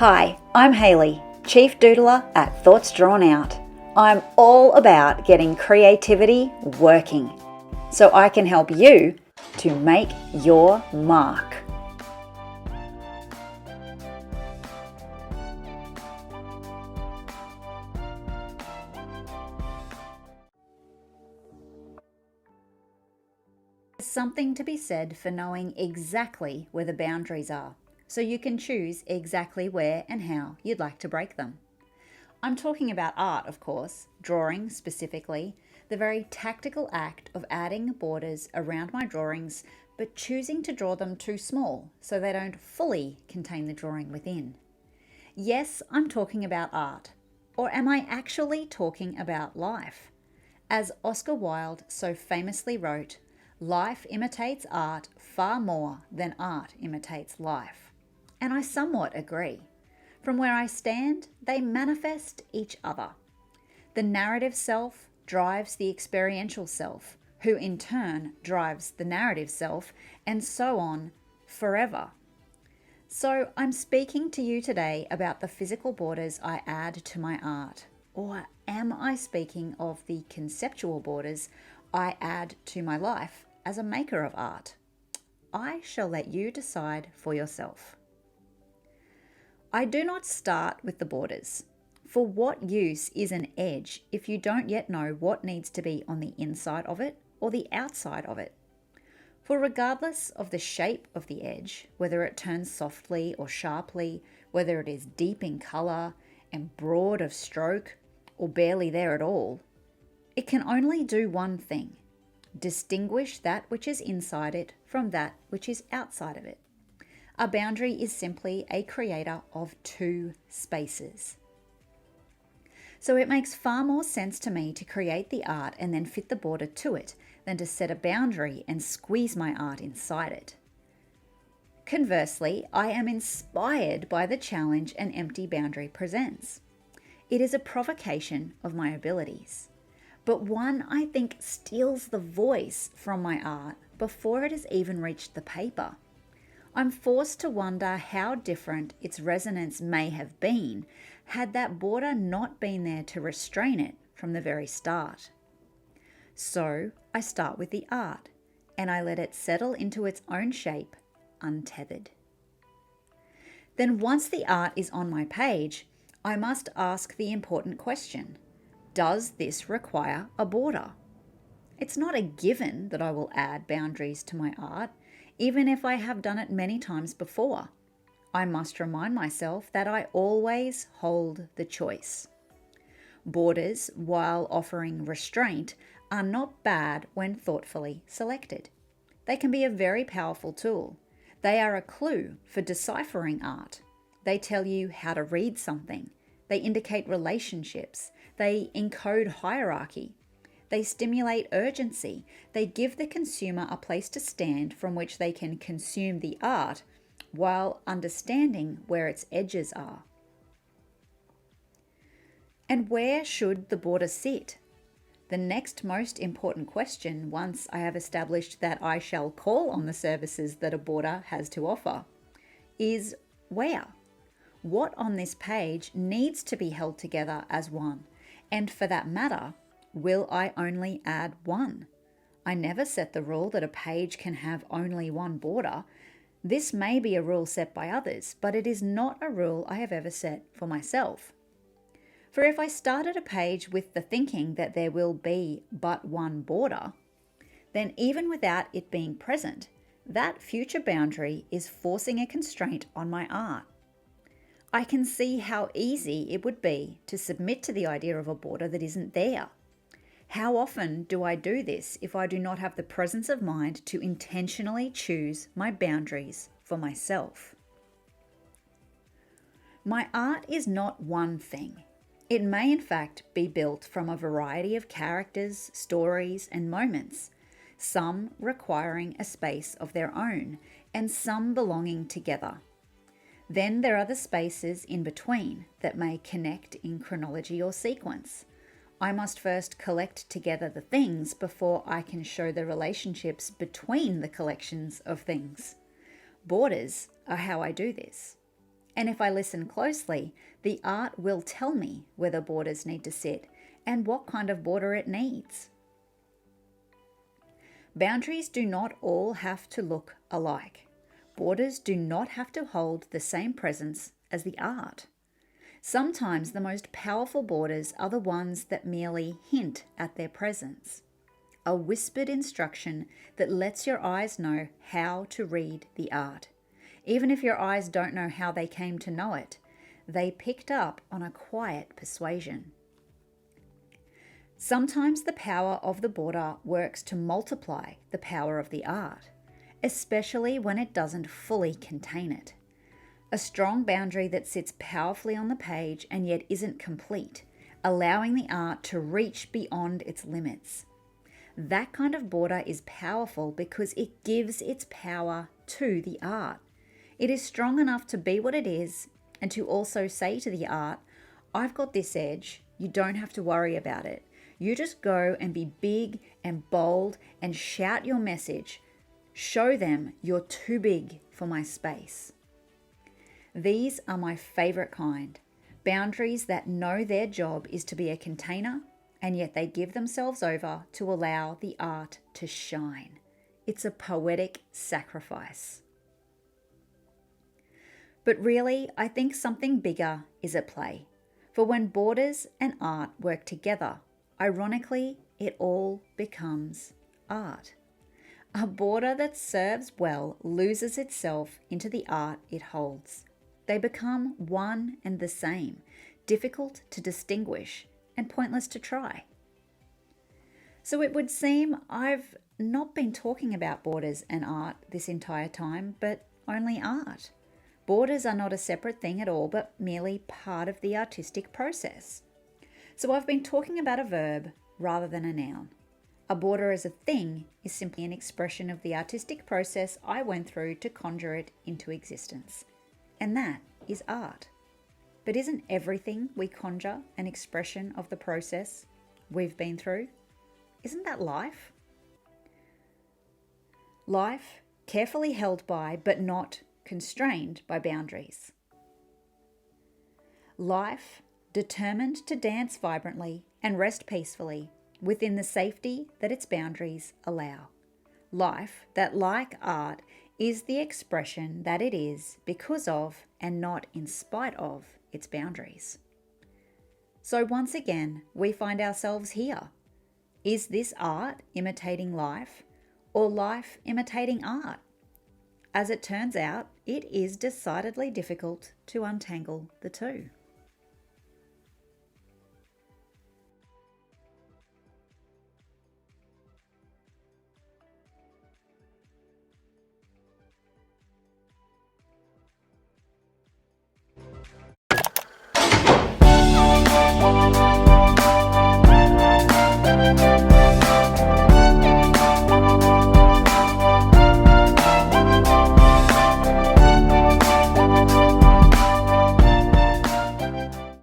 Hi, I'm Hayley, Chief Doodler at Thoughts Drawn Out. I'm all about getting creativity working so I can help you to make your mark. There's something to be said for knowing exactly where the boundaries are, so you can choose exactly where and how you'd like to break them. I'm talking about art, of course, drawing specifically, the very tactical act of adding borders around my drawings, but choosing to draw them too small so they don't fully contain the drawing within. Yes, I'm talking about art. Or am I actually talking about life? As Oscar Wilde so famously wrote, life imitates art far more than art imitates life. And I somewhat agree. From where I stand, they manifest each other. The narrative self drives the experiential self, who in turn drives the narrative self, and so on forever. So I'm speaking to you today about the physical borders I add to my art. Or am I speaking of the conceptual borders I add to my life as a maker of art? I shall let you decide for yourself. I do not start with the borders. For what use is an edge if you don't yet know what needs to be on the inside of it or the outside of it? For regardless of the shape of the edge, whether it turns softly or sharply, whether it is deep in colour and broad of stroke or barely there at all, it can only do one thing: distinguish that which is inside it from that which is outside of it. A boundary is simply a creator of two spaces. So it makes far more sense to me to create the art and then fit the border to it than to set a boundary and squeeze my art inside it. Conversely, I am inspired by the challenge an empty boundary presents. It is a provocation of my abilities, but one I think steals the voice from my art before it has even reached the paper. I'm forced to wonder how different its resonance may have been had that border not been there to restrain it from the very start. So I start with the art, and I let it settle into its own shape, untethered. Then once the art is on my page, I must ask the important question: does this require a border? It's not a given that I will add boundaries to my art, even if I have done it many times before. I must remind myself that I always hold the choice. Borders, while offering restraint, are not bad when thoughtfully selected. They can be a very powerful tool. They are a clue for deciphering art. They tell you how to read something. They indicate relationships. They encode hierarchy. They stimulate urgency. They give the consumer a place to stand from which they can consume the art while understanding where its edges are. And where should the border sit? The next most important question, once I have established that I shall call on the services that a border has to offer, is where? What on this page needs to be held together as one? And for that matter, will I only add one? I never set the rule that a page can have only one border. This may be a rule set by others, but it is not a rule I have ever set for myself. For if I started a page with the thinking that there will be but one border, then even without it being present, that future boundary is forcing a constraint on my art. I can see how easy it would be to submit to the idea of a border that isn't there. How often do I do this if I do not have the presence of mind to intentionally choose my boundaries for myself? My art is not one thing. It may in fact be built from a variety of characters, stories, and moments, some requiring a space of their own and some belonging together. Then there are the spaces in between that may connect in chronology or sequence. I must first collect together the things before I can show the relationships between the collections of things. Borders are how I do this. And if I listen closely, the art will tell me where the borders need to sit and what kind of border it needs. Boundaries do not all have to look alike. Borders do not have to hold the same presence as the art. Sometimes the most powerful borders are the ones that merely hint at their presence. A whispered instruction that lets your eyes know how to read the art. Even if your eyes don't know how they came to know it, they picked up on a quiet persuasion. Sometimes the power of the border works to multiply the power of the art, especially when it doesn't fully contain it. A strong boundary that sits powerfully on the page and yet isn't complete, allowing the art to reach beyond its limits. That kind of border is powerful because it gives its power to the art. It is strong enough to be what it is and to also say to the art, I've got this edge, you don't have to worry about it. You just go and be big and bold and shout your message. Show them you're too big for my space. These are my favorite kind. Boundaries that know their job is to be a container, and yet they give themselves over to allow the art to shine. It's a poetic sacrifice. But really, I think something bigger is at play. For when borders and art work together, ironically, it all becomes art. A border that serves well loses itself into the art it holds. They become one and the same, difficult to distinguish and pointless to try. So it would seem I've not been talking about borders and art this entire time, but only art. Borders are not a separate thing at all, but merely part of the artistic process. So I've been talking about a verb rather than a noun. A border as a thing is simply an expression of the artistic process I went through to conjure it into existence. And that is art. But isn't everything we conjure an expression of the process we've been through? Isn't that life? Life, carefully held by, but not constrained by boundaries. Life, determined to dance vibrantly and rest peacefully within the safety that its boundaries allow. Life that, like art, is the expression that it is because of and not in spite of its boundaries. So once again, we find ourselves here. Is this art imitating life or life imitating art? As it turns out, it is decidedly difficult to untangle the two.